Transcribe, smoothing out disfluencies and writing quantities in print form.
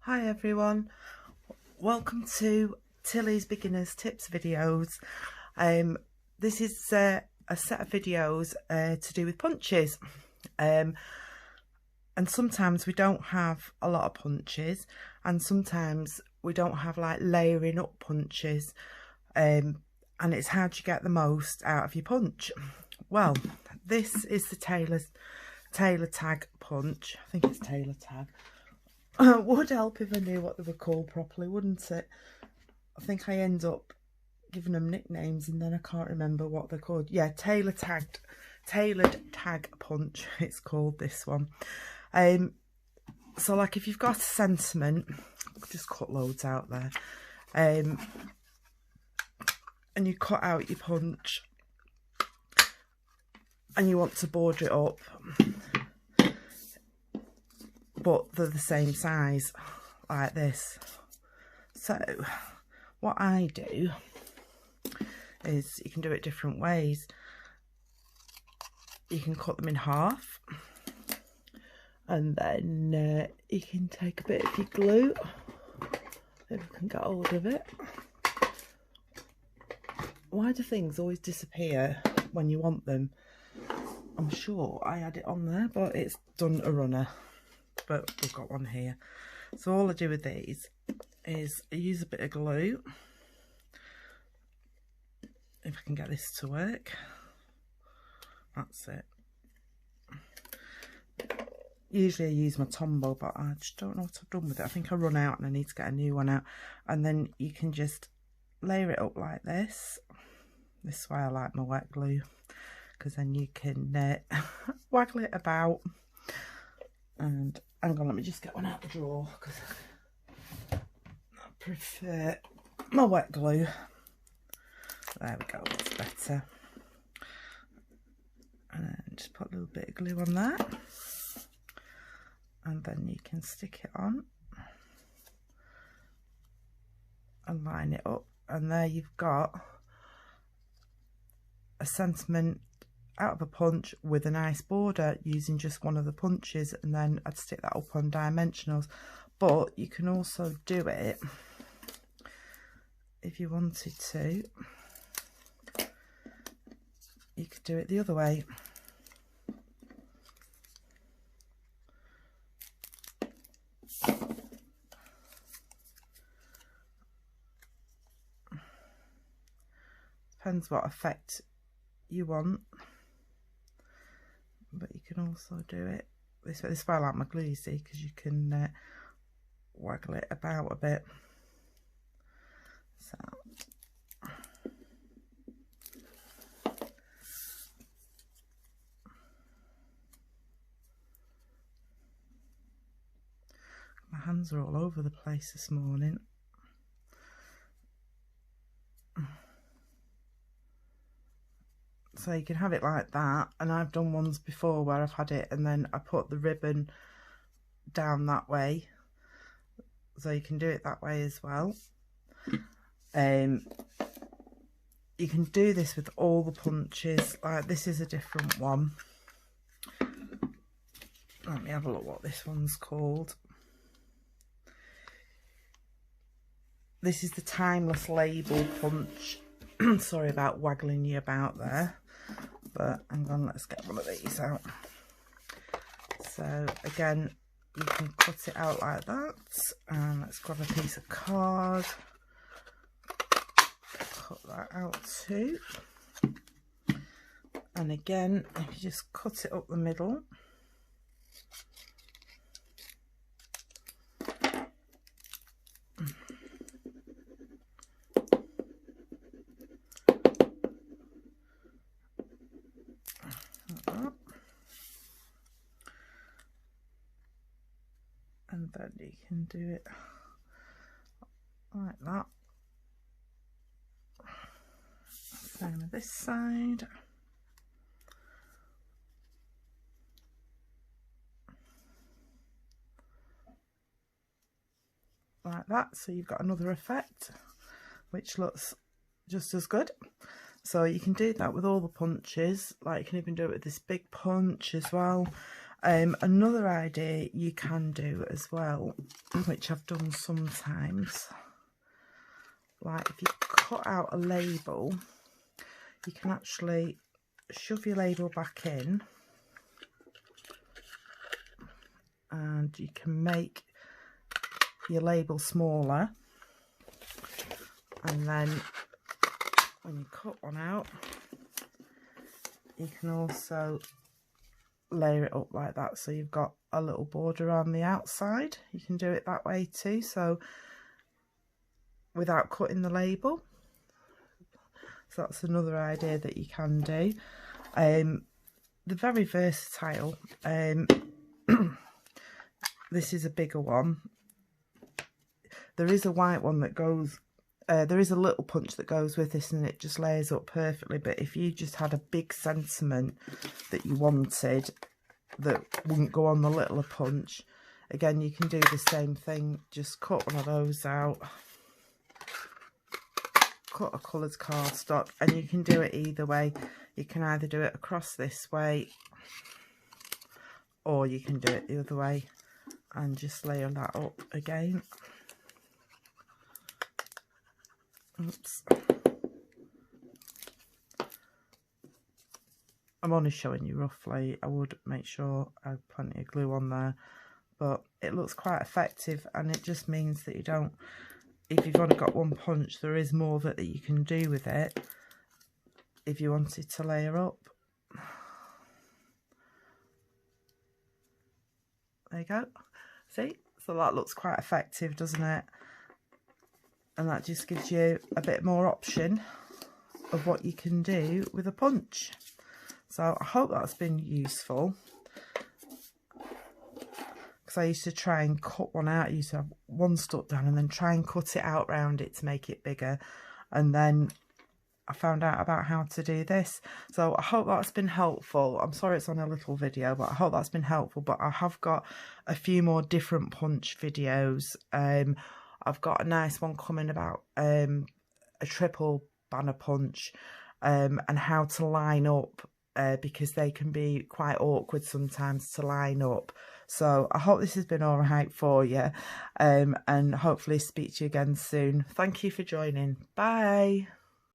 Hi everyone, welcome to Tilley's Beginners Tips videos. This is a set of videos to do with punches, and sometimes we don't have a lot of punches, and sometimes we don't have like layering up punches, and it's how do you get the most out of your punch. Well, this is the Tailor tag punch. I think it's Tailor tag. Would help if I knew what they were called properly, wouldn't it? I think I end up giving them nicknames and then I can't remember what they're called. Yeah, tailored tag punch, it's called, this one. So like if you've got a sentiment, just cut loads out there, and you cut out your punch and you want to border it up, but they're the same size, like this. So what I do is, you can do it different ways. You can cut them in half, and then you can take a bit of your glue, if I can get hold of it. Why do things always disappear when you want them? I'm sure I had it on there, but it's done a runner. But we've got one here. So all I do with these is I use a bit of glue, if I can get this to work. That's it. Usually I use my Tombow, but I just don't know what I've done with it. I think I run out and I need to get a new one out. And then you can just layer it up like this. This is why I like my wet glue, because then you can waggle it about. And hang on, let me just get one out the drawer, because I prefer my wet glue. There we go, that's better. And then just put a little bit of glue on there, and then you can stick it on and line it up, and there you've got a sentiment out of a punch with a nice border using just one of the punches. And then I'd stick that up on dimensionals. But you can also do it, if you wanted to, you could do it the other way. Depends what effect you want, but you can also do it this way. This is why I like my glue, you see, because you can waggle it about a bit. So my hands are all over the place this morning. So you can have it like that, and I've done ones before where I've had it and then I put the ribbon down that way, so you can do it that way as well. You can do this with all the punches. Like this is a different one. Let me have a look what this one's called. This is the Timeless Label punch. Sorry about waggling you about there, but hang on, let's get one of these out. So again, you can cut it out like that, and let's grab a piece of card, cut that out too, and again, if you just cut it up the middle, and then you can do it like that. Same with this side. Like that, so you've got another effect which looks just as good. So you can do that with all the punches, like you can even do it with this big punch as well. Another idea you can do as well, which I've done sometimes, like if you cut out a label, you can actually shove your label back in and you can make your label smaller, and then when you cut one out you can also layer it up like that, so you've got a little border on the outside. You can do it that way too, so without cutting the label. So that's another idea that you can do. They're very versatile. This is a bigger one. There is a white one that goes, there is a little punch that goes with this and it just layers up perfectly, but if you just had a big sentiment that you wanted that wouldn't go on the littler punch, again you can do the same thing, just cut one of those out, cut a coloured cardstock, and you can do it either way. You can either do it across this way or you can do it the other way and just layer that up again. Oops. I'm only showing you roughly. I would make sure I have plenty of glue on there, but it looks quite effective, and it just means that you don't, if you've only got one punch, there is more that you can do with it if you wanted to layer up. There you go. See? So that looks quite effective, doesn't it? And that just gives you a bit more option of what you can do with a punch. So I hope that's been useful, because I used to try and cut one out. I used to have one stuck down and then try and cut it out round it to make it bigger, and then I found out about how to do this. So I hope that's been helpful. I'm sorry it's on a little video, but I hope that's been helpful. But I have got a few more different punch videos. I've got a nice one coming about a triple banner punch, and how to line up, because they can be quite awkward sometimes to line up. So I hope this has been all right for you, and hopefully speak to you again soon. Thank you for joining. Bye.